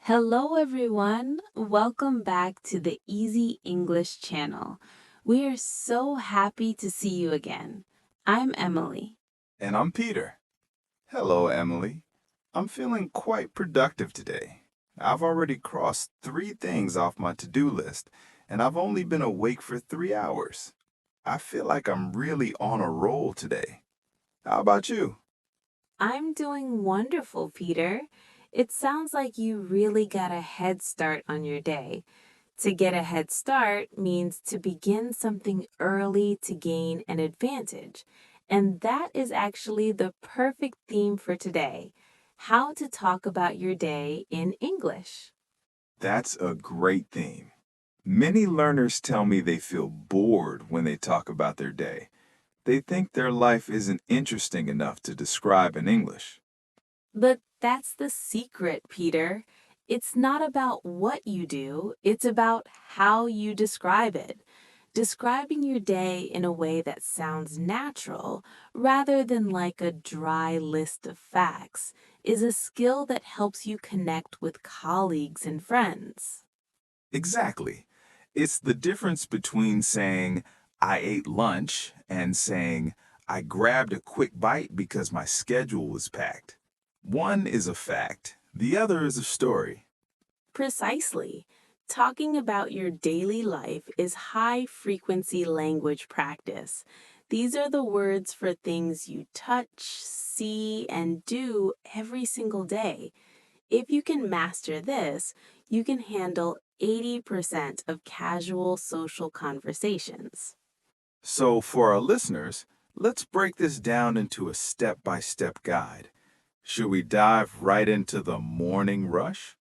Hello, everyone. Welcome back to the Easy English channel. We are so happy to see you again. I'm Emily. And I'm Peter. Hello, Emily. I'm feeling quite productive today. I've already crossed 3 things off my to-do list, and I've only been awake for 3 hours. I feel like I'm really on a roll today. How about you? I'm doing wonderful, Peter. It sounds like you really got a head start on your day. To get a head start means to begin something early to gain an advantage. And that is actually the perfect theme for today: how to talk about your day in English. That's a great theme. Many learners tell me they feel bored when they talk about their day. They think their life isn't interesting enough to describe in English. But that's the secret, Peter. It's not about what you do, it's about how you describe it. Describing your day in a way that sounds natural, rather than like a dry list of facts, is a skill that helps you connect with colleagues and friends. Exactly. It's the difference between saying, I ate lunch, and saying, I grabbed a quick bite because my schedule was packed. One is a fact, the other is a story. Precisely. Talking about your daily life is high-frequency language practice. These are the words for things you touch, see, and do every single day. If you can master this, you can handle 80% of casual social conversations. So, for our listeners, let's break this down into a step-by-step guide. Should we dive right into the morning rush?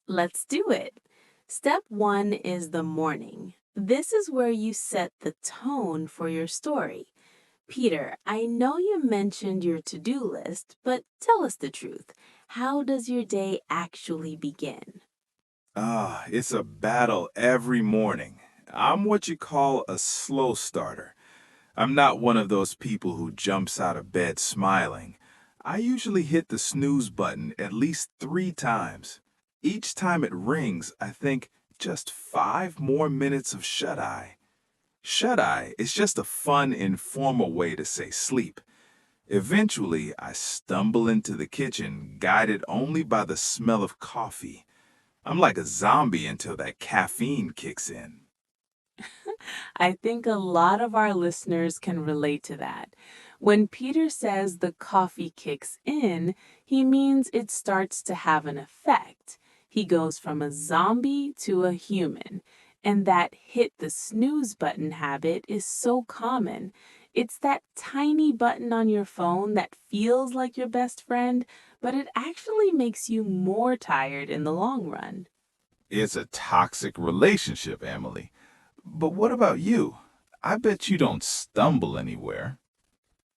Let's do it. Step 1 is the morning. This is where you set the tone for your story. Peter, I know you mentioned your to-do list, but tell us the truth. How does your day actually begin? It's a battle every morning. I'm what you call a slow starter. I'm not one of those people who jumps out of bed smiling. I usually hit the snooze button at least 3 times. Each time it rings, I think, just 5 more minutes of shut-eye. Shut-eye is just a fun, informal way to say sleep. Eventually, I stumble into the kitchen, guided only by the smell of coffee. I'm like a zombie until that caffeine kicks in. I think a lot of our listeners can relate to that. When Peter says the coffee kicks in, he means it starts to have an effect. He goes from a zombie to a human. And that hit the snooze button habit is so common. It's that tiny button on your phone that feels like your best friend, but it actually makes you more tired in the long run. It's a toxic relationship, Emily. But what about you? I bet you don't stumble anywhere.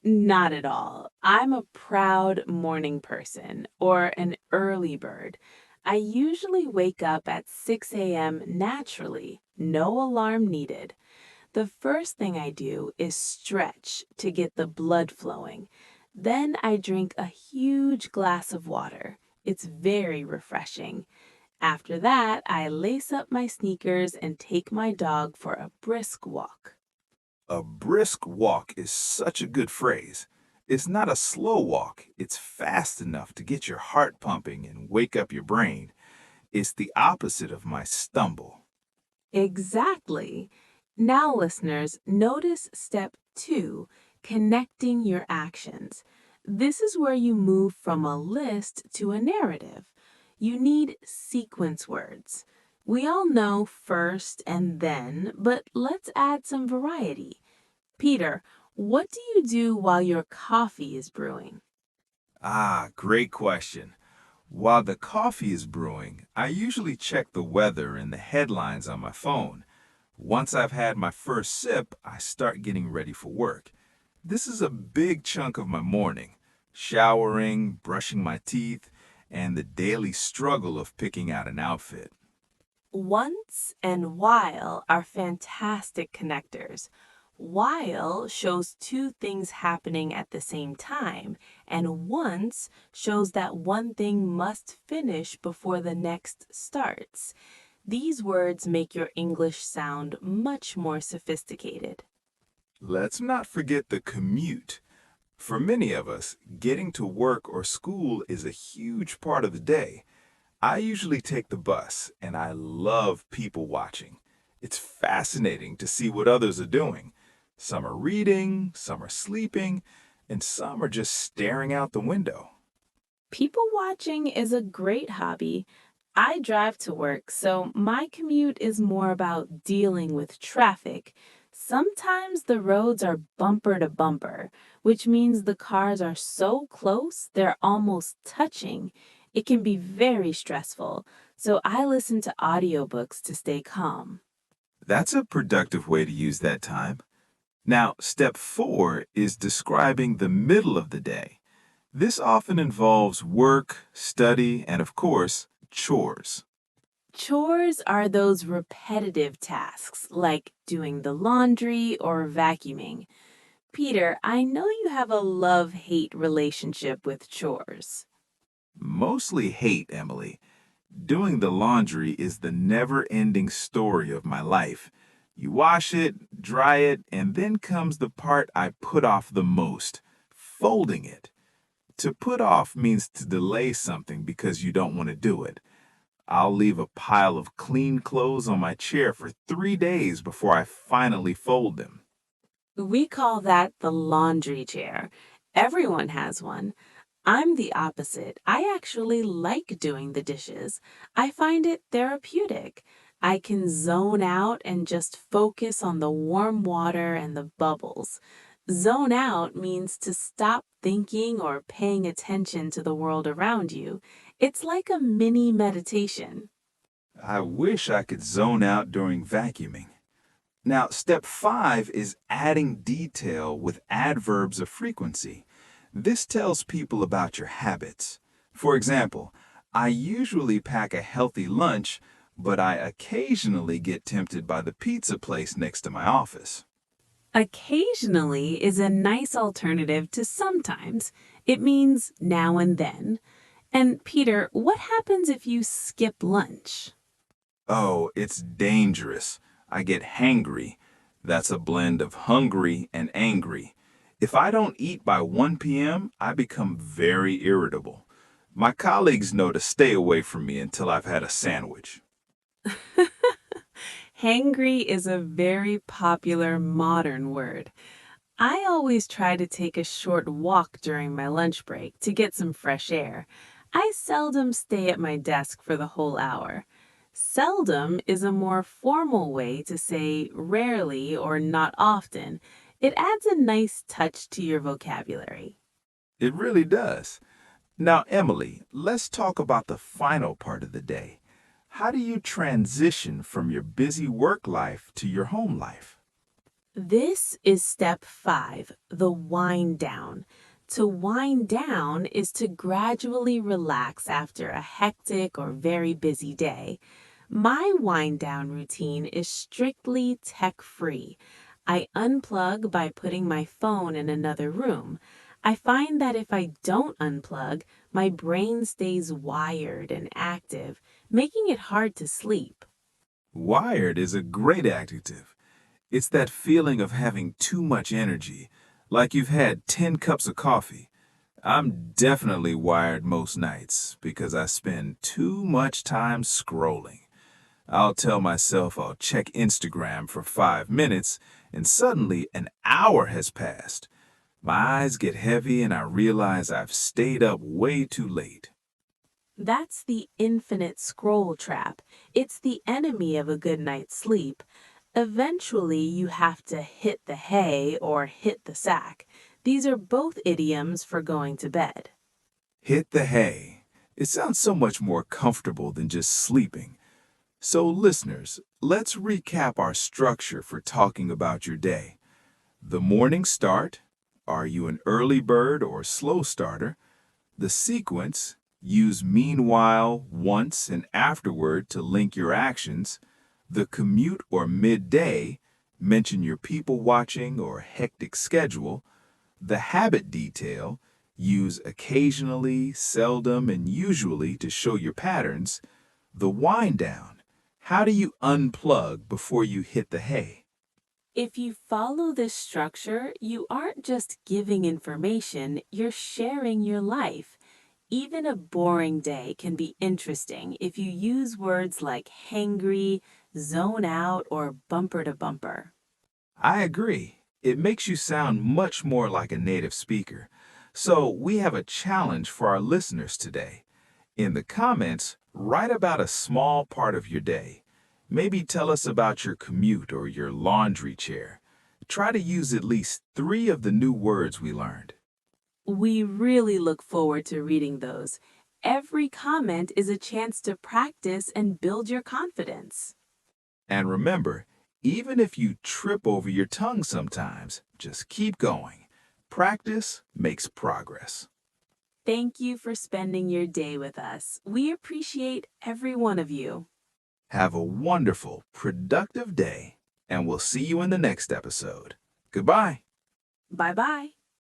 Not at all. I'm a proud morning person or an early bird. I usually wake up at 6 a.m. naturally, no alarm needed. The first thing I do is stretch to get the blood flowing. Then I drink a huge glass of water. It's very refreshing. After that, I lace up my sneakers and take my dog for a brisk walk. A brisk walk is such a good phrase. It's not a slow walk, it's fast enough to get your heart pumping and wake up your brain. It's the opposite of my stumble. Exactly. Now, listeners, notice step 2, connecting your actions. This is where you move from a list to a narrative. You need sequence words. We all know first and then, but let's add some variety. Peter, what do you do while your coffee is brewing? Great question. While the coffee is brewing, I usually check the weather and the headlines on my phone. Once I've had my first sip, I start getting ready for work. This is a big chunk of my morning: showering, brushing my teeth, and the daily struggle of picking out an outfit. Once and while are fantastic connectors. While shows two things happening at the same time, and once shows that one thing must finish before the next starts. These words make your English sound much more sophisticated. Let's not forget the commute. For many of us, getting to work or school is a huge part of the day. I usually take the bus, and I love people watching. It's fascinating to see what others are doing. Some are reading, some are sleeping, and some are just staring out the window. People watching is a great hobby. I drive to work, so my commute is more about dealing with traffic. Sometimes the roads are bumper to bumper, which means the cars are so close they're almost touching. It can be very stressful, so I listen to audiobooks to stay calm. That's a productive way to use that time. Now, step 4 is describing the middle of the day. This often involves work, study, and of course, chores. Chores are those repetitive tasks like doing the laundry or vacuuming. Peter, I know you have a love-hate relationship with chores. Mostly hate, Emily. Doing the laundry is the never-ending story of my life. You wash it, dry it, and then comes the part I put off the most, folding it. To put off means to delay something because you don't want to do it. I'll leave a pile of clean clothes on my chair for 3 days before I finally fold them. We call that the laundry chair. Everyone has one. I'm the opposite. I actually like doing the dishes. I find it therapeutic. I can zone out and just focus on the warm water and the bubbles. Zone out means to stop thinking or paying attention to the world around you. It's like a mini meditation. I wish I could zone out during vacuuming. Now, step 5 is adding detail with adverbs of frequency. This tells people about your habits. For example, I usually pack a healthy lunch, but I occasionally get tempted by the pizza place next to my office. Occasionally is a nice alternative to sometimes. It means now and then. And Peter, what happens if you skip lunch? Oh, it's dangerous. I get hangry. That's a blend of hungry and angry. If I don't eat by 1 p.m., I become very irritable. My colleagues know to stay away from me until I've had a sandwich. Hangry is a very popular modern word. I always try to take a short walk during my lunch break to get some fresh air. I seldom stay at my desk for the whole hour. Seldom is a more formal way to say rarely or not often. It adds a nice touch to your vocabulary. It really does. Now, Emily, let's talk about the final part of the day. How do you transition from your busy work life to your home life? This is step 5, the wind down. To wind down is to gradually relax after a hectic or very busy day. My wind down routine is strictly tech-free. I unplug by putting my phone in another room. I find that if I don't unplug, my brain stays wired and active, making it hard to sleep. Wired is a great adjective. It's that feeling of having too much energy, like you've had 10 cups of coffee. I'm definitely wired most nights because I spend too much time scrolling. I'll tell myself I'll check Instagram for 5 minutes, and suddenly an hour has passed. My eyes get heavy and I realize I've stayed up way too late. That's the infinite scroll trap. It's the enemy of a good night's sleep. Eventually, you have to hit the hay or hit the sack. These are both idioms for going to bed. Hit the hay. It sounds so much more comfortable than just sleeping. So, listeners, let's recap our structure for talking about your day. The morning start. Are you an early bird or slow starter? The sequence. Use meanwhile, once, and afterward to link your actions. The commute or midday. mention your people watching or hectic schedule. The habit detail, use occasionally, seldom, and usually to show your patterns. The wind down, how do you unplug before you hit the hay? If you follow this structure, you aren't just giving information, you're sharing your life. Even a boring day can be interesting if you use words like hangry, zone out, or bumper to bumper. I agree. It makes you sound much more like a native speaker. So we have a challenge for our listeners today. In the comments, write about a small part of your day. Maybe tell us about your commute or your laundry chair. Try to use at least 3 of the new words we learned. We really look forward to reading those. Every comment is a chance to practice and build your confidence. And remember, even if you trip over your tongue sometimes, just keep going. Practice makes progress. Thank you for spending your day with us. We appreciate every one of you. Have a wonderful, productive day, and we'll see you in the next episode. Goodbye. Bye-bye.